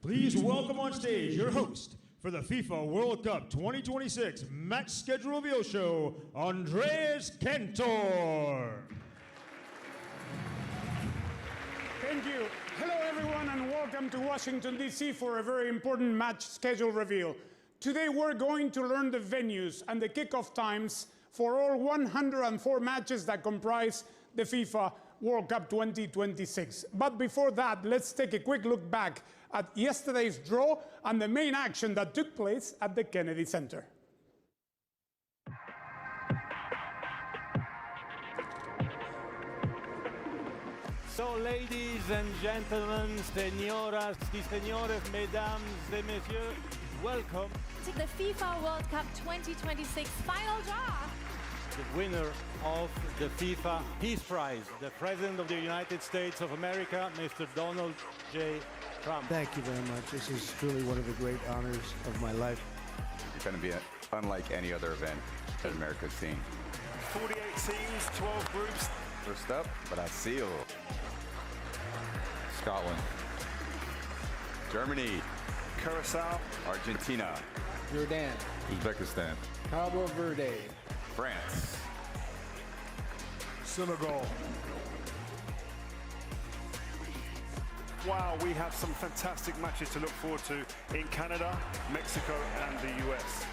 Please welcome on stage your host for the FIFA World Cup 2026 Match Schedule Reveal Show, Andreas Cantor. Thank you. Hello, everyone, and welcome to Washington, D.C. for a very important match schedule reveal. Today, we're going to learn the venues and the kickoff times for all 104 matches that comprise the FIFA World Cup 2026. But before that, let's take a quick look back at yesterday's draw and the main action that took place at the Kennedy Center. So, ladies and gentlemen, señoras y señores, mesdames et messieurs, welcome to the FIFA World Cup 2026 final draw. The winner of the FIFA Peace Prize, the President of the United States of America, Mr. Donald J. Trump. Thank you very much. This is truly one of the great honors of my life. It's going to be unlike any other event that America's seen. 48 teams, 12 groups. First up, Brazil. Scotland. Germany. Curacao. Argentina. Jordan. Uzbekistan. Cabo Verde. France. Senegal. Wow, we have some fantastic matches to look forward to in Canada, Mexico, and the US.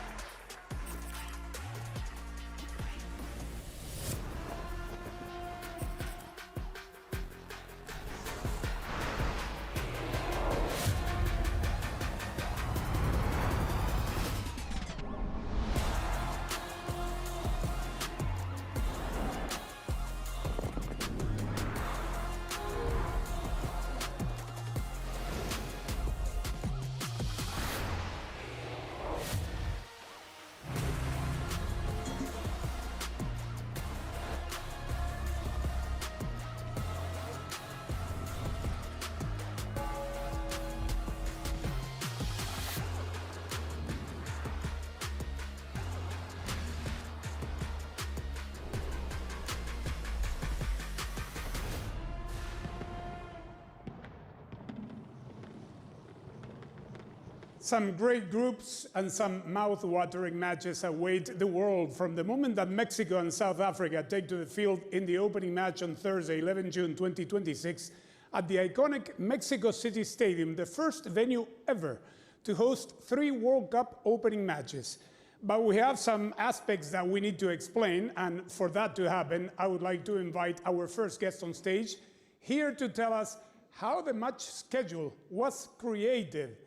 Some great groups and some mouth-watering matches await the world from the moment that Mexico and South Africa take to the field in the opening match on Thursday, 11 June 2026, at the iconic Mexico City Stadium, the first venue ever to host 3 World Cup opening matches. But we have some aspects that we need to explain, and for that to happen, I would like to invite our first guest on stage here to tell us how the match schedule was created.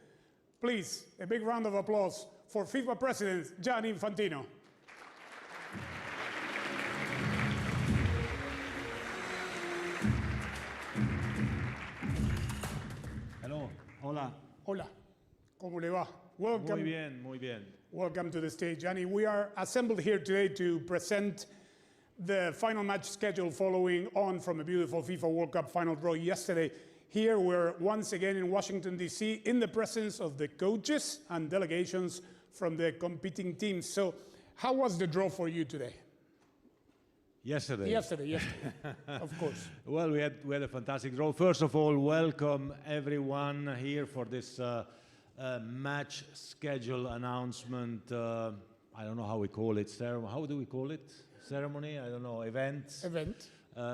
Please, a big round of applause for FIFA President Gianni Infantino. Hello, hola. Hola, ¿cómo le va? Welcome. Muy bien, muy bien. Welcome to the stage, Gianni. We are assembled here today to present the final match schedule following on from a beautiful FIFA World Cup final draw yesterday. Here we're once again in Washington, D.C., in the presence of the coaches and delegations from the competing teams. So how was the draw for you today? Yesterday, of course. Well, we had a fantastic draw. First of all, welcome everyone here for this match schedule announcement. I don't know how we call it. How do we call it? Ceremony? I don't know. Event.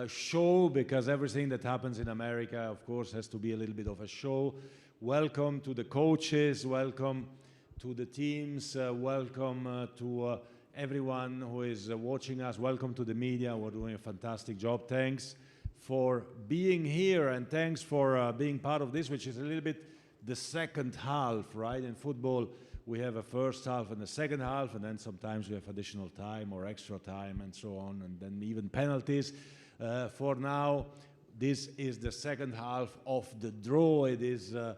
Show, because everything that happens in America, of course, has to be a little bit of a show. Welcome to the coaches, welcome to the teams, welcome to everyone who is watching us, welcome to the media. We're doing a fantastic job. Thanks for being here, and thanks for being part of this, which is a little bit the second half, right? In football, we have a first half and a second half, and then sometimes we have additional time or extra time and so on, and then even penalties. For now, this is the second half of the draw. It is the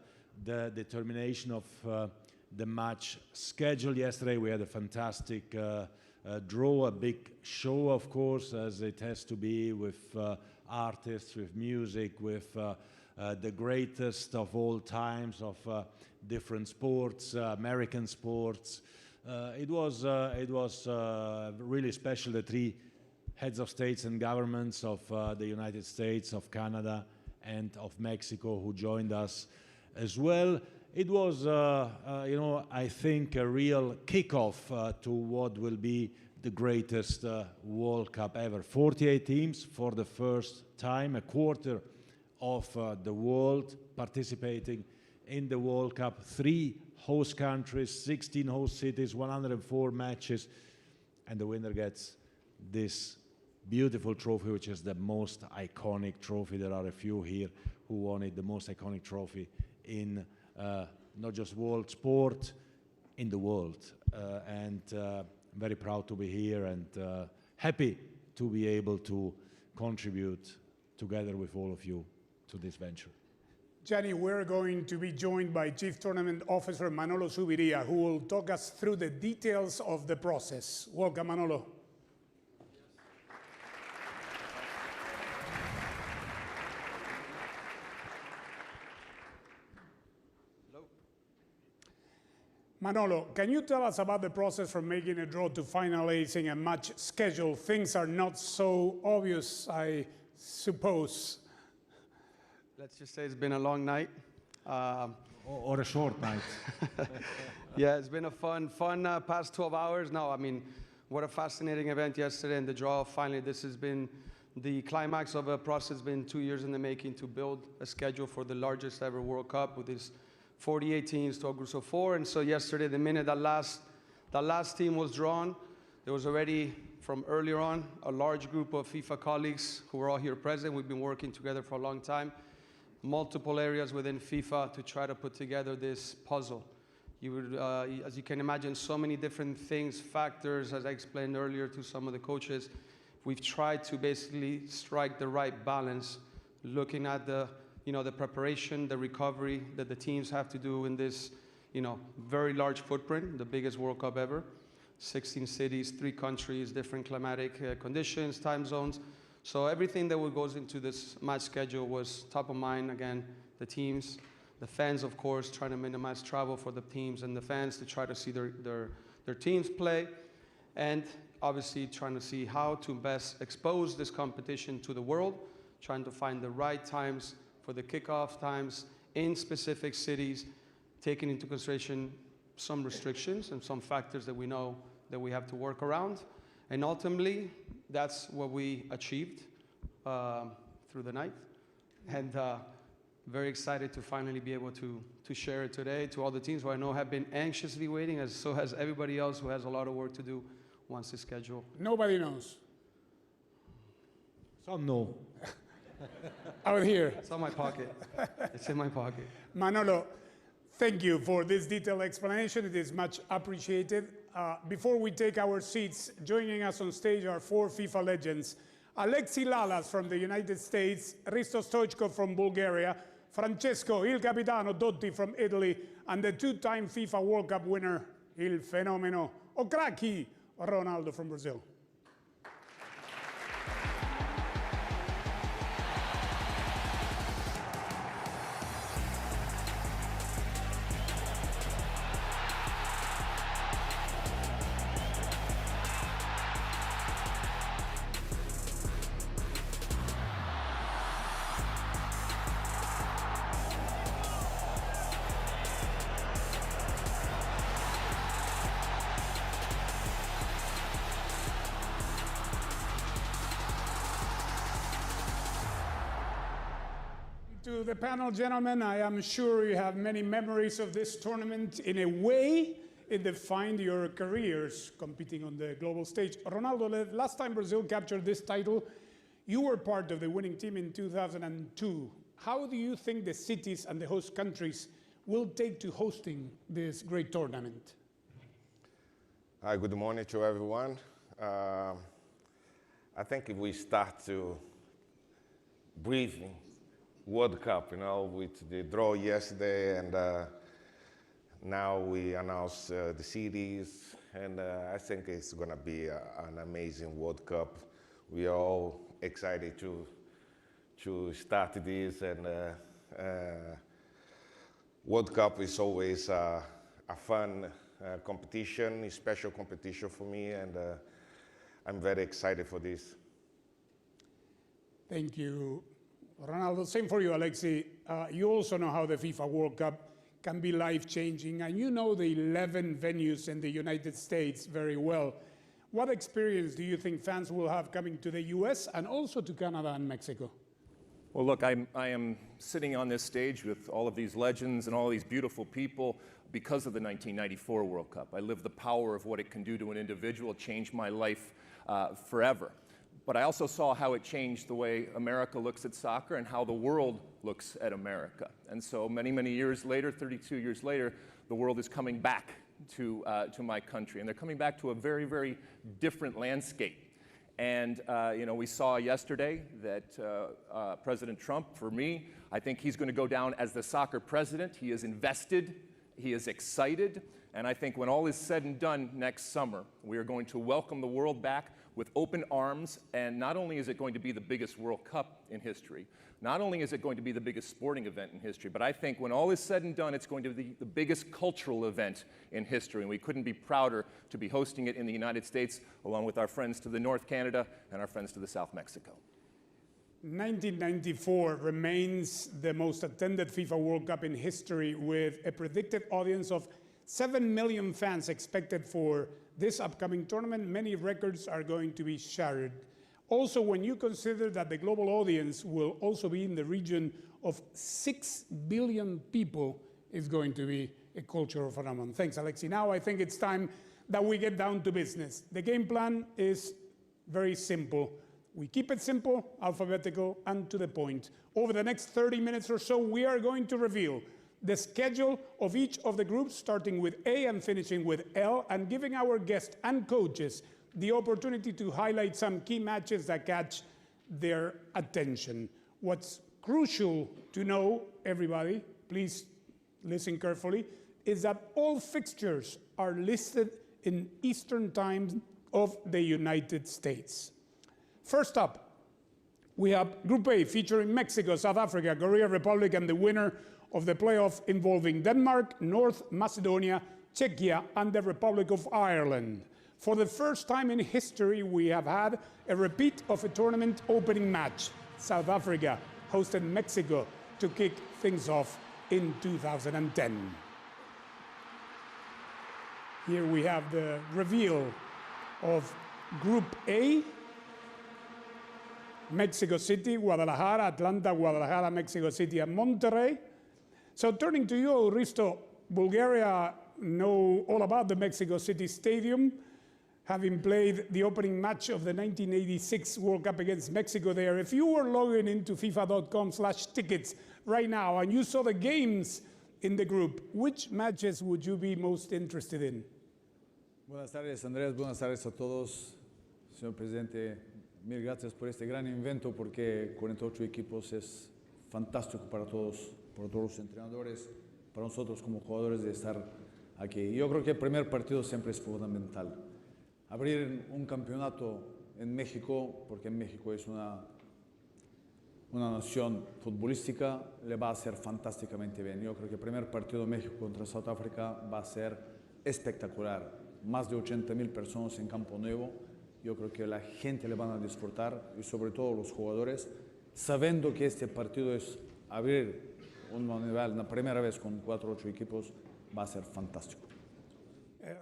determination of the match schedule. Yesterday we had a fantastic draw, a big show, of course, as it has to be, with artists, with music, with the greatest of all times of different sports, American sports. It was really special. The 3 heads of states and governments of the United States, of Canada, and of Mexico, who joined us as well. it was, you know, I think a real kickoff to what will be the greatest World Cup ever. 48 teams for the first time, a quarter of the world participating in the World Cup. 3 host countries, 16 host cities, 104 matches, and the winner gets this beautiful trophy, which is the most iconic trophy. There are a few here who won it, the most iconic trophy in not just world sport, in the world. And I'm very proud to be here and happy to be able to contribute together with all of you to this venture. Gianni, we're going to be joined by Chief Tournament Officer Manolo Zubiria, who will talk us through the details of the process. Welcome, Manolo. Manolo, can you tell us about the process from making a draw to finalizing a match schedule? Things are not so obvious, I suppose. Let's just say it's been a long night. Or a short night. Yeah, it's been a fun past 12 hours. No, I mean, what a fascinating event yesterday and the draw. Finally, this has been the climax of a process, been 2 years in the making to build a schedule for the largest ever World Cup with these 48 teams, 12 groups of 4. And so yesterday, the minute that last team was drawn, there was already, from earlier on, a large group of FIFA colleagues who were all here present. We've been working together for a long time, multiple areas within FIFA to try to put together this puzzle. You would, as you can imagine, so many different things, factors, as I explained earlier to some of the coaches. We've tried to basically strike the right balance, looking at the preparation, the recovery that the teams have to do in this, very large footprint, the biggest World Cup ever. 16 cities, 3 countries, different climatic conditions, time zones. So everything that goes into this match schedule was top of mind. Again, the teams, the fans, of course, trying to minimize travel for the teams and the fans to try to see their teams play. And obviously trying to see how to best expose this competition to the world, trying to find the right times for the kickoff times in specific cities, taking into consideration some restrictions and some factors that we know that we have to work around. And ultimately, that's what we achieved through the night. And very excited to finally be able to share it today to all the teams who I know have been anxiously waiting, as so has everybody else who has a lot of work to do once the schedule. Nobody knows. Some know. Out here. It's in my pocket. It's in my pocket. Manolo, thank you for this detailed explanation. It is much appreciated. Before we take our seats, joining us on stage are 4 FIFA legends. Alexi Lalas from the United States, Risto Stoichkov from Bulgaria, Francesco Il Capitano Dotti from Italy, and the 2-time FIFA World Cup winner, Il Fenomeno Okraki Ronaldo from Brazil. To the panel, gentlemen, I am sure you have many memories of this tournament. In a way, it defined your careers competing on the global stage. Ronaldo, the last time Brazil captured this title, you were part of the winning team in 2002. How do you think the cities and the host countries will take to hosting this great tournament? Hi, good morning to everyone. I think if we start to breathing World Cup, with the draw yesterday, and now we announce the cities, and I think it's going to be an amazing World Cup. We are all excited to start this, and World Cup is always a fun competition, a special competition for me, and I'm very excited for this. Thank you, Ronaldo. Same for you, Alexi. You also know how the FIFA World Cup can be life-changing, and you know the 11 venues in the United States very well. What experience do you think fans will have coming to the US and also to Canada and Mexico? Well, look, I am sitting on this stage with all of these legends and all these beautiful people because of the 1994 World Cup. I lived the power of what it can do to an individual, changed my life forever. But I also saw how it changed the way America looks at soccer and how the world looks at America. And so many, many years later, 32 years later, the world is coming back to my country. And they're coming back to a very, very different landscape. And we saw yesterday that President Trump, for me, I think he's going to go down as the soccer president. He is invested, he is excited, and I think when all is said and done next summer, we are going to welcome the world back with open arms, and not only is it going to be the biggest World Cup in history, not only is it going to be the biggest sporting event in history, but I think when all is said and done, it's going to be the biggest cultural event in history, and we couldn't be prouder to be hosting it in the United States, along with our friends to the North Canada and our friends to the South Mexico. 1994 remains the most attended FIFA World Cup in history, with a predicted audience of 7 million fans expected for this upcoming tournament. Many records are going to be shattered. Also, when you consider that the global audience will also be in the region of 6 billion people, it's going to be a cultural phenomenon. Thanks, Alexi. Now I think it's time that we get down to business. The game plan is very simple. We keep it simple, alphabetical, and to the point. Over the next 30 minutes or so, we are going to reveal the schedule of each of the groups, starting with A and finishing with L, and giving our guests and coaches the opportunity to highlight some key matches that catch their attention. What's crucial to know, everybody, please listen carefully, is that all fixtures are listed in Eastern Time of the United States. First up, we have Group A, featuring Mexico, South Africa, Korea Republic, and the winner of the playoff involving Denmark, North Macedonia, Czechia, and the Republic of Ireland. For the first time in history, we have had a repeat of a tournament opening match. South Africa hosted Mexico to kick things off in 2010. Here we have the reveal of Group A. Mexico City, Guadalajara, Atlanta, Guadalajara, Mexico City, and Monterrey. So turning to you, Risto, Bulgaria know all about the Mexico City Stadium, having played the opening match of the 1986 World Cup against Mexico there. If you were logging into FIFA.com/tickets right now and you saw the games in the group, which matches would you be most interested in? Buenas tardes, Andrés. Buenas tardes a todos. Señor Presidente, mil gracias por este gran evento, porque 48 equipos es fantástico para todos los entrenadores, para nosotros como jugadores de estar aquí. Yo creo que el primer partido siempre es fundamental. Abrir un campeonato en México, porque en México es una nación futbolística, le va a hacer fantásticamente bien. Yo creo que el primer partido de México contra South Africa va a ser espectacular. Más de 80,000 personas en Campo Nuevo. Yo creo que la gente le van a disfrutar, y sobre todo los jugadores, sabiendo que este partido es abrir un nivel, la primera vez con 4-8 equipos, va a ser fantástico.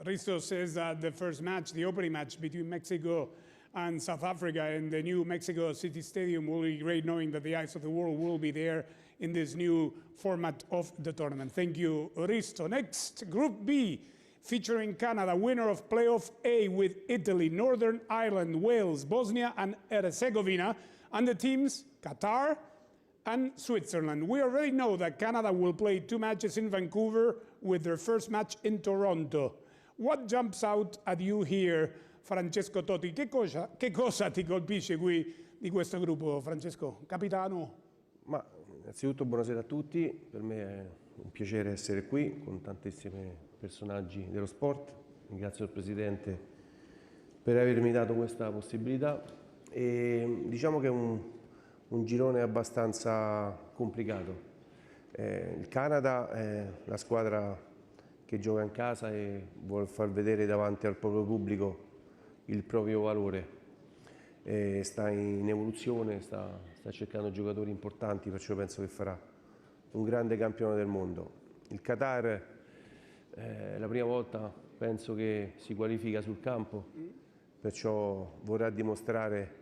Risto says that the first match, the opening match between Mexico and South Africa in the new Mexico City Stadium will be great, knowing that the eyes of the world will be there in this new format of the tournament. Thank you, Risto. Next, Group B, featuring Canada, winner of Playoff A with Italy, Northern Ireland, Wales, Bosnia and Herzegovina, and the teams Qatar and Switzerland. We already know that Canada will play 2 matches in Vancouver, with their first match in Toronto. What jumps out at you here, Francesco Totti? Che cosa ti colpisce qui di questo gruppo, Francesco? Capitano? Ma innanzitutto buonasera a tutti, per me è un piacere essere qui con tantissimi personaggi dello sport. Ringrazio il Presidente per avermi dato questa possibilità, e diciamo che è un girone abbastanza complicato. Il Canada è la squadra che gioca in casa e vuole far vedere davanti al proprio pubblico il proprio valore. Sta in evoluzione, sta cercando giocatori importanti, perciò penso che farà un grande campione del mondo. Il Qatar è la prima volta penso che si qualifica sul campo, perciò vorrà dimostrare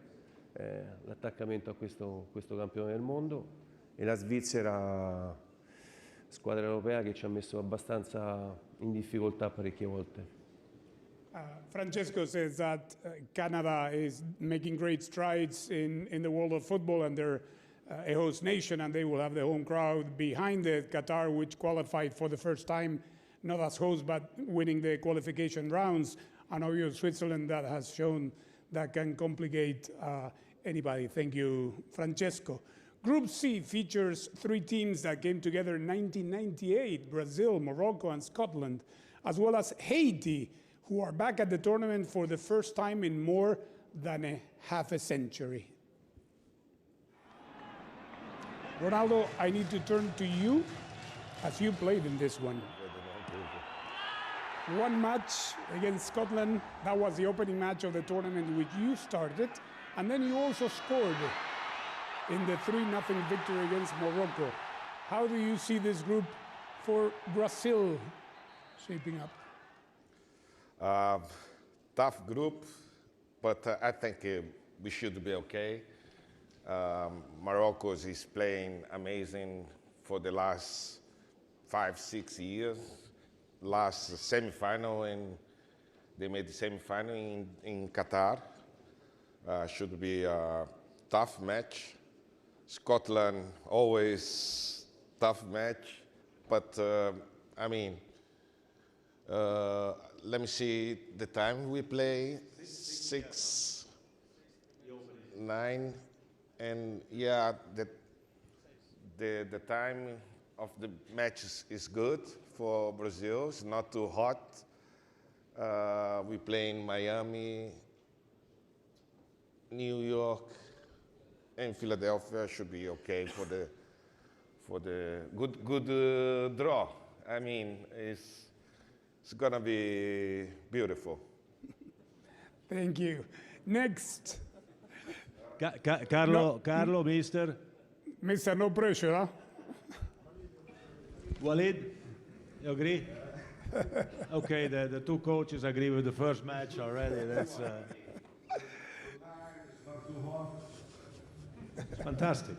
l'attaccamento a questo campione del mondo, e la Svizzera, squadra europea che ci ha messo abbastanza in difficoltà parecchie volte. Francesco says that Canada is making great strides in the world of football, and they're a host nation, and they will have the home crowd behind it. Qatar, which qualified for the first time, not as host, but winning the qualification rounds. And obviously Switzerland, that has shown that can complicate anybody. Thank you, Francesco. Group C features 3 teams that came together in 1998, Brazil, Morocco, and Scotland, as well as Haiti, who are back at the tournament for the first time in more than a half a century. Ronaldo, I need to turn to you, as you played in this one. One match against Scotland, that was the opening match of the tournament which you started, and then you also scored in the 3-0 victory against Morocco. How do you see this group for Brazil shaping up? Tough group, but I think we should be okay. Morocco is playing amazing for the last 5-6 years. Last semi-final, and they made the semi-final in Qatar. Should be a tough match. Scotland, always tough match, but I mean, let me see the time we play, 6, 9, and yeah, the time of the matches is good for Brazil. It's not too hot. We play in Miami, New York, and Philadelphia. Should be okay for the good draw. I mean, it's gonna be beautiful. Thank you. Next. Carlo, Mister. Mr. No pressure, huh? Walid, you agree? Okay, the 2 coaches agree with the first match already. That's it's fantastic.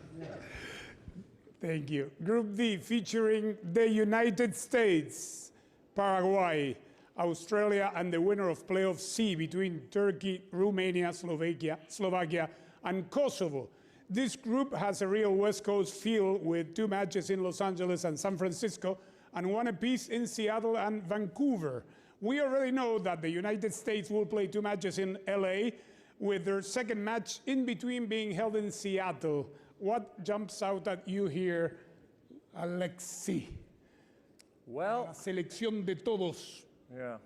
Thank you. Group D featuring the United States, Paraguay, Australia, and the winner of playoff C between Turkey, Romania, Slovakia, and Kosovo. This group has a real West Coast feel with 2 matches in Los Angeles and San Francisco, and 1 apiece in Seattle and Vancouver. We already know that the United States will play 2 matches in LA, with their second match in between being held in Seattle. What jumps out at you here, Alexi? Well, la selección de todos. Yeah.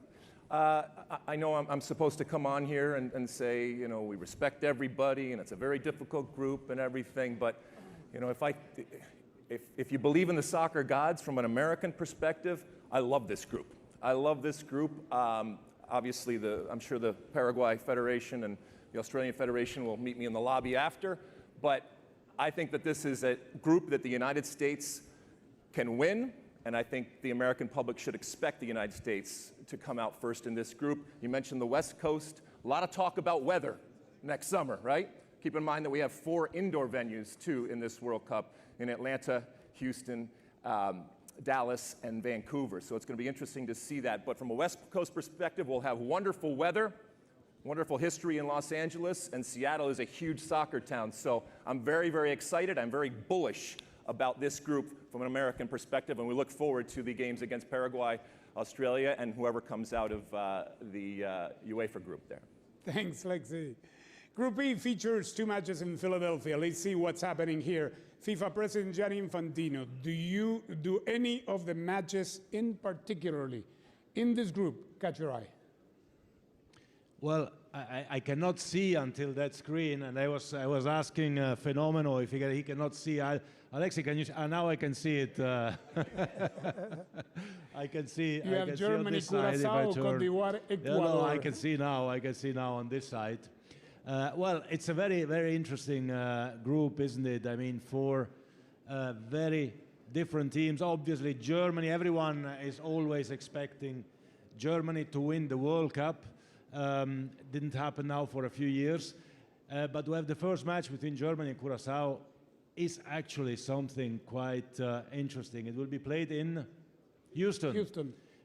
I know I'm supposed to come on here and say, you know, we respect everybody and it's a very difficult group and everything, but, you know, if you believe in the soccer gods from an American perspective, I love this group. I love this group. Obviously, I'm sure the Paraguay Federation and the Australian Federation will meet me in the lobby after, but I think that this is a group that the United States can win, and I think the American public should expect the United States to come out first in this group. You mentioned the West Coast. A lot of talk about weather next summer, right? Keep in mind that we have 4 indoor venues, too, in this World Cup, in Atlanta, Houston, Dallas, and Vancouver. So it's going to be interesting to see that. But from a West Coast perspective, we'll have wonderful weather, wonderful history in Los Angeles, and Seattle is a huge soccer town. So I'm very, very excited. I'm very bullish about this group from an American perspective, and we look forward to the games against Paraguay, Australia, and whoever comes out of the UEFA group there. Thanks, Lexi. Group E features 2 matches in Philadelphia. Let's see what's happening here. FIFA President Gianni Infantino, do any of the matches in particularly in this group catch your eye? Well, I cannot see until that screen, and I was asking Fenomeno if he cannot see. Alexi, can you? Now I can see it. I can see. You have Germany, Curaçao, Côte d'Ivoire, Ecuador. No, I can see now. I can see now on this side. Well, it's a very, very interesting group, isn't it? I mean, 4 very different teams. Obviously, Germany, everyone is always expecting Germany to win the World Cup. Didn't happen now for a few years. But to have the first match between Germany and Curaçao is actually something quite interesting. It will be played in Houston.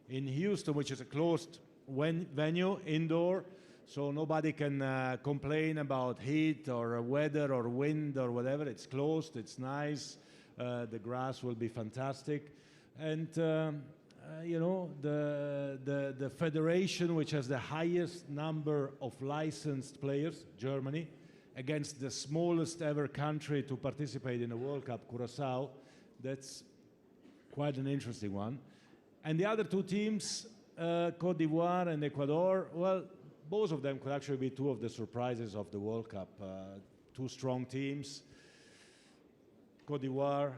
In Houston, which is a closed venue, indoor, so nobody can complain about heat or weather or wind or whatever. It's closed, it's nice, the grass will be fantastic. And you know, the federation which has the highest number of licensed players, Germany, against the smallest ever country to participate in a World Cup, Curaçao, that's quite an interesting one. And the other two teams, Cote d'Ivoire and Ecuador, well, both of them could actually be two of the surprises of the World Cup. Two strong teams. Cote d'Ivoire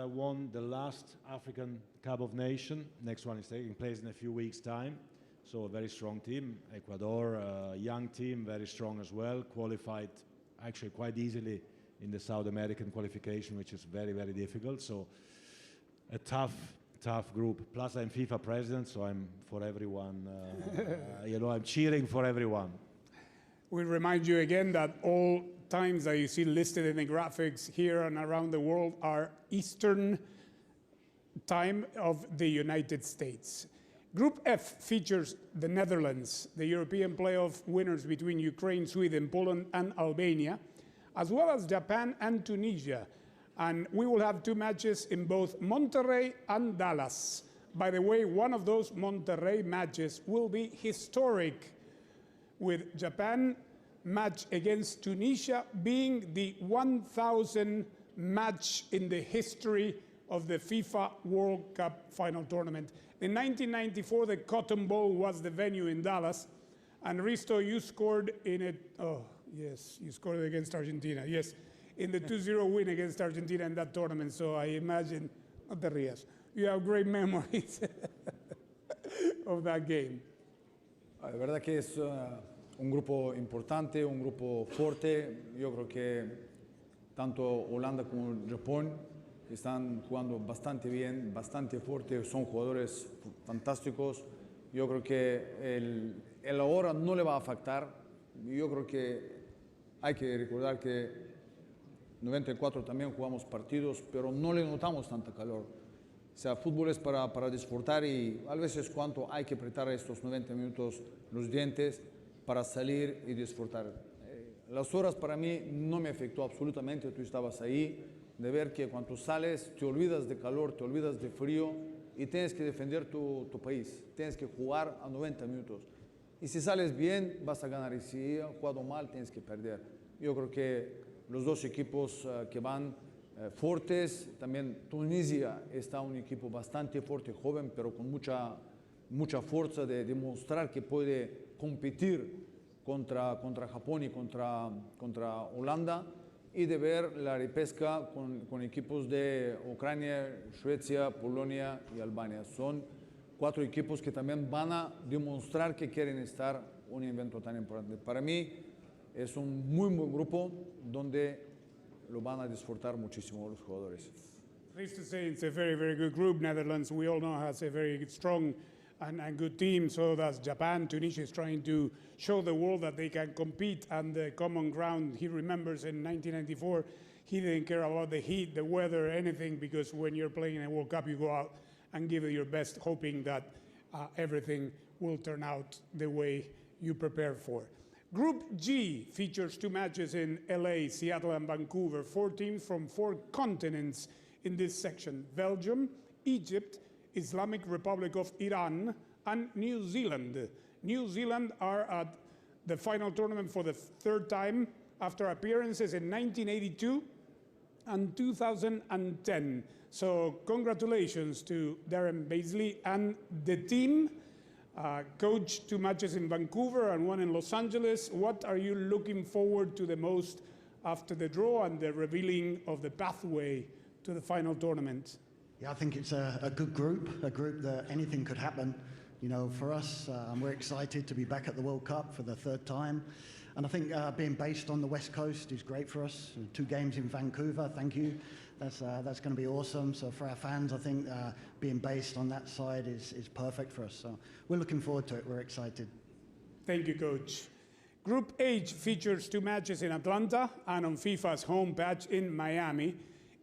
won the last African Cup of Nations. Next one is taking place in a few weeks' time. So a very strong team. Ecuador, a young team, very strong as well. Qualified actually quite easily in the South American qualification, which is very, very difficult. So a tough group. Plus I'm FIFA president, so I'm for everyone. You know, I'm cheering for everyone. We remind you again that all times that you see listed in the graphics here and around the world are Eastern time of the United States. Group F features the Netherlands, the European playoff winners between Ukraine, Sweden, Poland, and Albania, as well as Japan and Tunisia. And we will have two matches in both Monterrey and Dallas. By the way, one of those Monterrey matches will be historic, with Japan match against Tunisia being the 1,000th match in the history of the FIFA World Cup final tournament. In 1994, the Cotton Bowl was the venue in Dallas. And Risto, you scored in it. Oh, yes, you scored against Argentina. Yes, in the 2-0 win against Argentina in that tournament. So I imagine, not the Rias, you have great memories of that game. La verdad que es un grupo importante, un grupo fuerte. Yo creo que tanto Holanda como Japón están jugando bastante bien, bastante fuerte, son jugadores fantásticos. Yo creo que el ahora no le va a afectar. Yo creo que hay que recordar que 94 también jugamos partidos, pero no le notamos tanta calor. O sea, fútbol es para disfrutar y a veces cuando hay que apretar estos 90 minutos los dientes para salir y disfrutar. Las horas para mí no me afectó absolutamente, tú estabas ahí, de ver que cuando sales te olvidas de calor, te olvidas de frío y tienes que defender tu país, tienes que jugar a 90 minutos. Y si sales bien, vas a ganar y si has jugado mal, tienes que perder. Yo creo que los dos equipos que van fuertes, también Tunisia está un equipo bastante fuerte, joven, pero con mucha fuerza de demostrar que puede competir contra Japón y contra Holanda, y de ver la repesca con equipos de Ucrania, Suecia, Polonia y Albania. Son 4 equipos que también van a demostrar que quieren estar en un evento tan importante. Para mí es un muy buen grupo donde lo van a disfrutar muchísimo los jugadores. Pleased to say it's a very, very good group. Netherlands, we all know, has a very strong and good team. So that's Japan. Tunisia is trying to show the world that they can compete on the common ground. He remembers in 1994, he didn't care about the heat, the weather, anything, because when you're playing in a World Cup, you go out and give it your best, hoping that everything will turn out the way you prepare for. Group G features 2 matches in LA, Seattle, and Vancouver. 4 teams from 4 continents in this section: Belgium, Egypt, Islamic Republic of Iran, and New Zealand. New Zealand are at the final tournament for the 3rd time after appearances in 1982 and 2010. So congratulations to Darren Baisley and the team. Coached 2 matches in Vancouver and 1 in Los Angeles. What are you looking forward to the most after the draw and the revealing of the pathway to the final tournament? Yeah, I think it's a good group, a group that anything could happen. You know, for us, we're excited to be back at the World Cup for the 3rd time. And I think being based on the West Coast is great for us. 2 games in Vancouver, thank you. That's going to be awesome. So for our fans, I think being based on that side is perfect for us. So we're looking forward to it. We're excited. Thank you, Coach. Group H features 2 matches in Atlanta and on FIFA's home patch in Miami.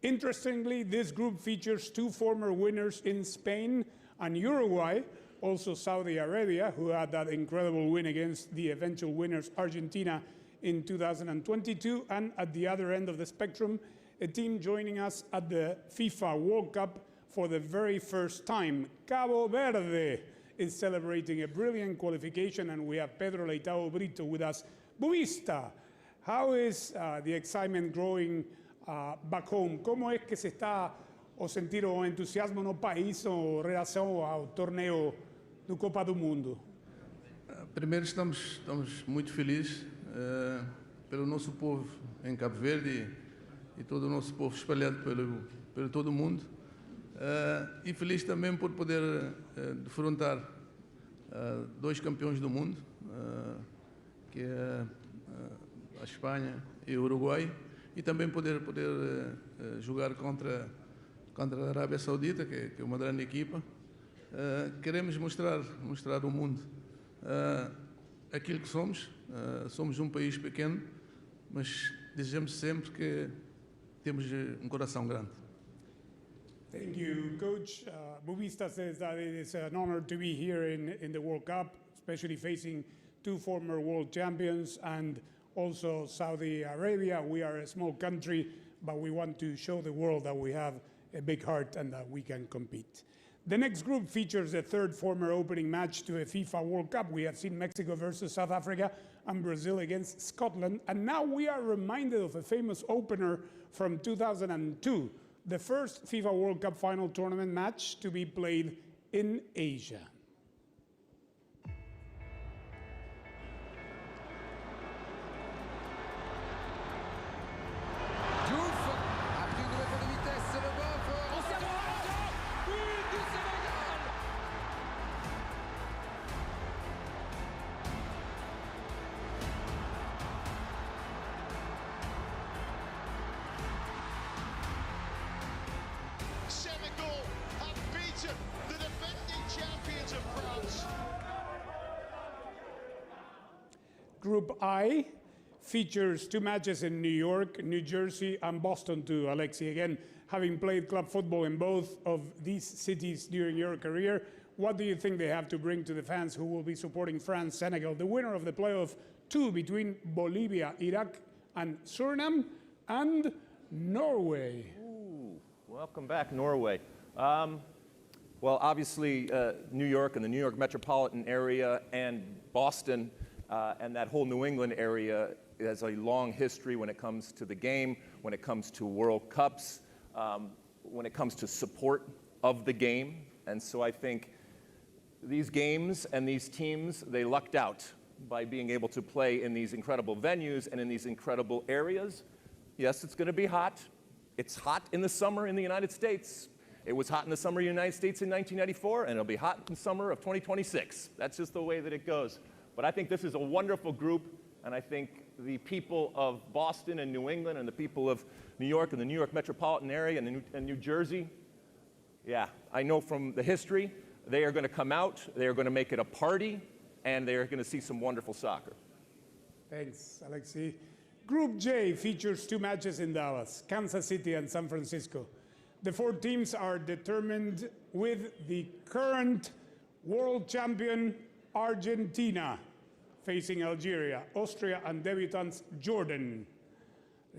Interestingly, this group features 2 former winners in Spain and Uruguay, also Saudi Arabia, who had that incredible win against the eventual winners Argentina in 2022, and at the other end of the spectrum, a team joining us at the FIFA World Cup for the very first time. Cabo Verde is celebrating a brilliant qualification, and we have Pedro Leitao Brito with us. Buvista, how is the excitement growing back home? ¿Cómo es que se está o sentir o entusiasmo no país ou relação ao torneio do Copa do Mundo? Primeiro estamos muito felizes pelo nosso povo em Cabo Verde e todo o nosso povo espalhado pelo todo o mundo. E feliz também por poder defrontar 2 campeões do mundo, que é a Espanha e o Uruguai, e também poder jogar contra a Arábia Saudita, que é uma grande equipa. Queremos mostrar ao mundo aquilo que somos. Somos um país pequeno, mas desejamos sempre que temos um coração grande. Thank you, Coach. Buvista says that it is an honor to be here in the World Cup, especially facing 2 former world champions and also Saudi Arabia. We are a small country, but we want to show the world that we have a big heart and that we can compete. The next group features a 3rd former opening match to a FIFA World Cup. We have seen Mexico versus South Africa and Brazil against Scotland, and now we are reminded of a famous opener from 2002. The first FIFA World Cup final tournament match to be played in Asia. Group I features 2 matches in New York, New Jersey, and Boston too, Alexi. Again, having played club football in both of these cities during your career, what do you think they have to bring to the fans who will be supporting France, Senegal, the winner of the playoff 2 between Bolivia, Iraq, and Suriname, and Norway? Ooh, welcome back, Norway. Well, obviously, New York and the New York metropolitan area and Boston and that whole New England area has a long history when it comes to the game, when it comes to World Cups, when it comes to support of the game. And so I think these games and these teams, they lucked out by being able to play in these incredible venues and in these incredible areas. Yes, it's going to be hot. It's hot in the summer in the United States. It was hot in the summer in the United States in 1994, and it'll be hot in the summer of 2026. That's just the way that it goes. But I think this is a wonderful group, and I think the people of Boston and New England and the people of New York and the New York metropolitan area and New Jersey, yeah, I know from the history, they are going to come out, they are going to make it a party, and they are going to see some wonderful soccer. Thanks, Alexi. Group J features 2 matches in Dallas, Kansas City and San Francisco. The 4 teams are determined with the current world champion Argentina facing Algeria, Austria, and debutants Jordan.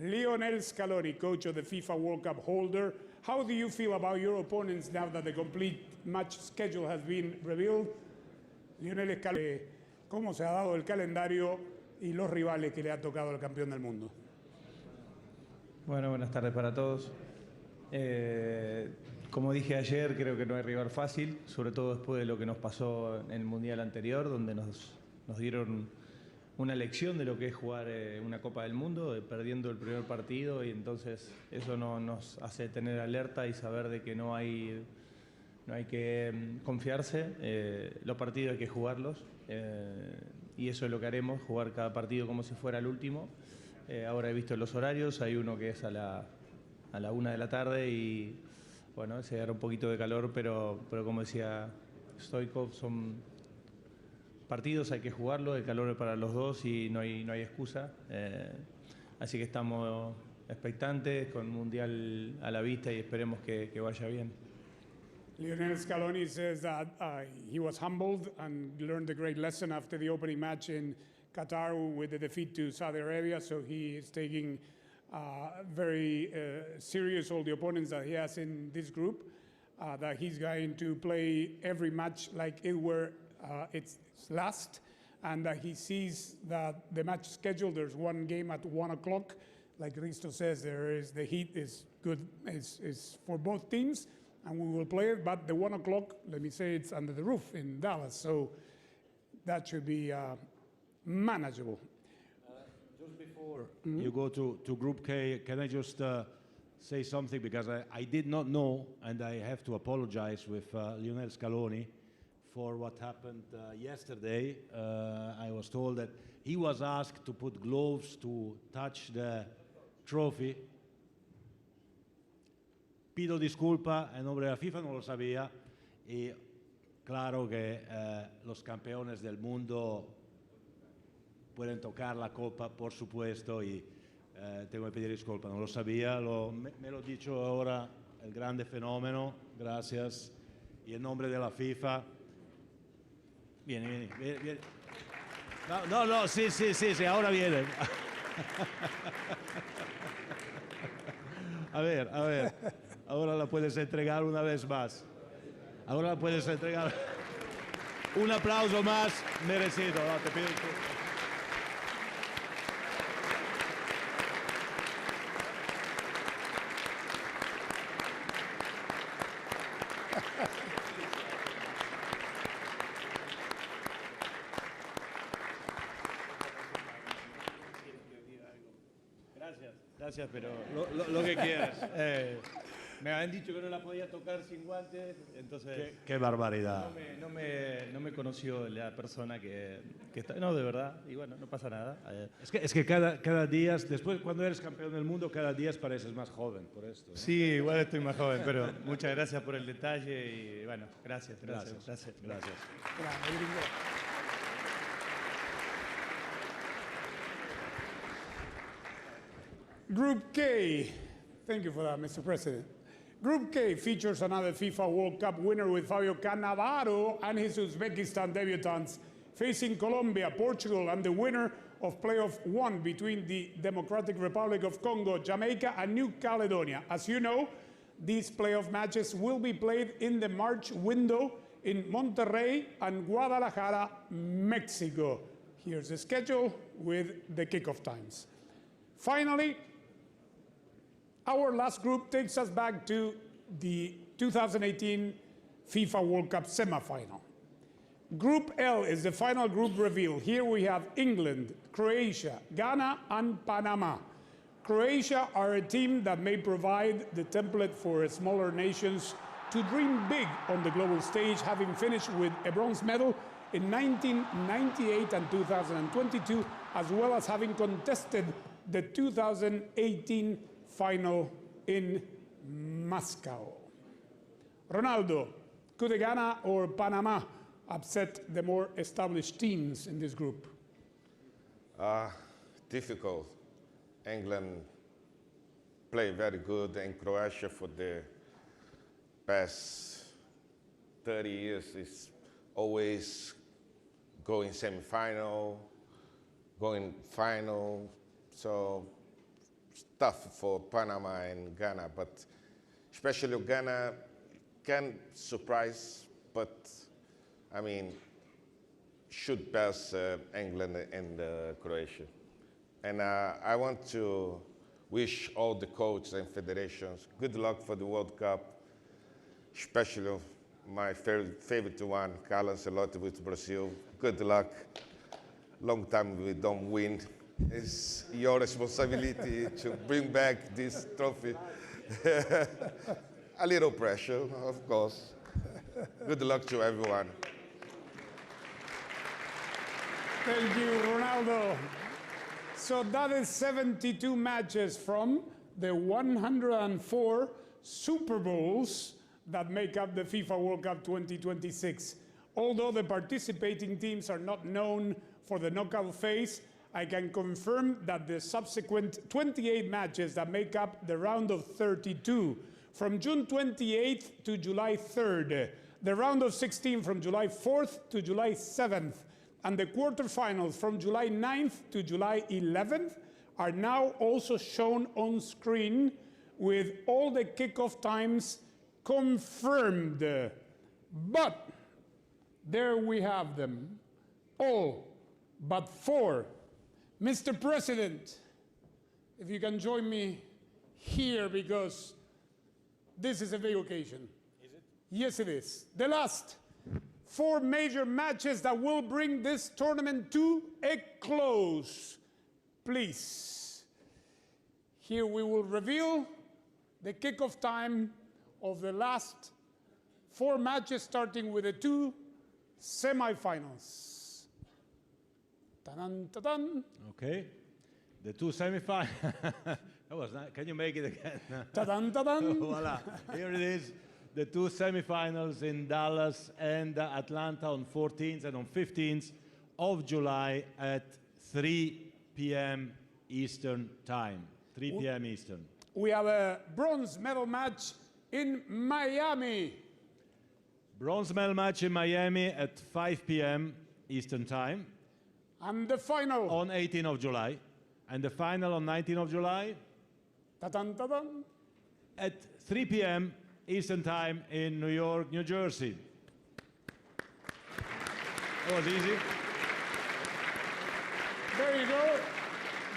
Lionel Scaloni, coach of the FIFA World Cup holder, how do you feel about your opponents now that the complete match schedule has been revealed? Lionel Scaloni, ¿cómo se ha dado el calendario y los rivales que le ha tocado al campeón del mundo? Bueno, buenas tardes para todos. Como dije ayer, creo que no hay rival fácil, sobre todo después de lo que nos pasó en el Mundial anterior, donde nos dieron una lección de lo que es jugar una Copa del Mundo, perdiendo el primer partido, y entonces eso nos hace tener alerta y saber de que no hay que confiarse, los partidos hay que jugarlos. y eso es lo que haremos, jugar cada partido como si fuera el último. Ahora he visto los horarios, hay uno que es a la 1 de la tarde y bueno, se dará un poquito de calor, pero como decía Stoikov, son partidos, hay que jugarlo, el calor es para los dos y no hay excusa. Así que estamos expectantes, con Mundial a la vista y esperemos que vaya bien. Lionel Scaloni says that he was humbled and learned a great lesson after the opening match in Qatar with the defeat to Saudi Arabia, so he is taking very serious all the opponents that he has in this group, that he's going to play every match like it were its last, and that he sees that the match schedule, there's one game at 1 o'clock. Like Risto says, the heat is good, is for both teams, and we will play it, but the 1 o'clock, let me say, it's under the roof in Dallas, so that should be manageable. Just before you go to Group K, can I just say something? Because I did not know, and I have to apologize with Lionel Scaloni for what happened yesterday. I was told that he was asked to put gloves to touch the trophy. Pido disculpa en nombre de la FIFA, no lo sabía. Y claro que los campeones del mundo pueden tocar la copa, por supuesto, y tengo que pedir disculpas, no lo sabía, me lo ha dicho ahora el grande fenómeno, gracias, y en nombre de la FIFA, viene. No, sí, ahora viene. A ver, ahora la puedes entregar una vez más, ahora la puedes entregar, un aplauso más merecido, no, te pido disculpas. Gracias, pero lo que quieras. Me habían dicho que no la podía tocar sin guantes, entonces... Qué barbaridad. No me conoció la persona que está... No, de verdad, y bueno, no pasa nada. Es que cada día, después cuando eres campeón del mundo, cada día pareces más joven, por esto, ¿no? Sí, igual estoy más joven, pero muchas gracias por el detalle y bueno, gracias. Group K, thank you for that, Mr. President. Group K features another FIFA World Cup winner with Fabio Cannavaro and his Uzbekistan debutants facing Colombia, Portugal, and the winner of playoff 1 between the Democratic Republic of Congo, Jamaica, and New Caledonia. As you know, these playoff matches will be played in the March window in Monterrey and Guadalajara, Mexico. Here's the schedule with the kickoff times. Finally, our last group takes us back to the 2018 FIFA World Cup semifinal. Group L is the final group reveal. Here we have England, Croatia, Ghana, and Panama. Croatia are a team that may provide the template for smaller nations to dream big on the global stage, having finished with a bronze medal in 1998 and 2022, as well as having contested the 2018 final in Moscow. Ronaldo, could Ghana or Panama upset the more established teams in this group? Difficult. England played very good, and Croatia for the past 30 years is always going semi-final, going final, so it's tough for Panama and Ghana, but especially Ghana can surprise, but I mean, should pass England and Croatia. And I want to wish all the coaches and federations good luck for the World Cup, especially my favorite one, Carlo Ancelotti with Brazil. Good luck. Long time we don't win. It's your responsibility to bring back this trophy. A little pressure, of course. Good luck to everyone. Thank you, Ronaldo. So that is 72 matches from the 104 Super Bowls that make up the FIFA World Cup 2026. Although the participating teams are not known for the knockout phase, I can confirm that the subsequent 28 matches that make up the round of 32 from June 28th to July 3rd, the round of 16 from July 4th to July 7th, and the quarterfinals from July 9th to July 11th are now also shown on screen with all the kickoff times confirmed. But there we have them, all but 4. Mr. President, if you can join me here, because this is a big occasion. Is it? Yes, it is. The last 4 major matches that will bring this tournament to a close. Please. Here we will reveal the kickoff time of the last 4 matches, starting with the 2 semifinals. Ta-dan, ta-dan. Okay. The 2 semifinals. That was nice. Can you make it again? Ta-dan, ta-dan. Voila. Here it is. The 2 semifinals in Dallas and Atlanta on 14th and on 15th of July at 3 p.m. Eastern Time. 3 p.m. Eastern. We have a bronze medal match in Miami. Bronze medal match in Miami at 5 p.m. Eastern Time. And the final? On 18th of July. And the final on 19th of July? Ta-dan, ta-dan. At 3 p.m. Eastern Time in New York, New Jersey. That was easy. There you go.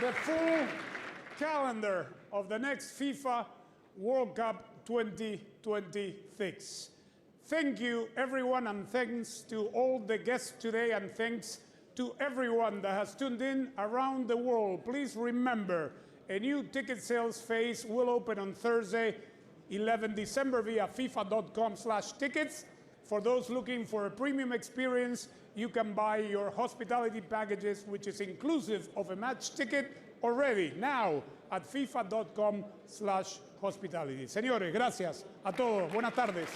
The full calendar of the next FIFA World Cup 2026. Thank you, everyone, and thanks to all the guests today, and thanks to everyone that has tuned in around the world. Please remember, a new ticket sales phase will open on Thursday, 11 December via FIFA.com/tickets. For those looking for a premium experience, you can buy your hospitality packages, which is inclusive of a match ticket, already now at FIFA.com/hospitality. Señores, gracias a todos. Buenas tardes.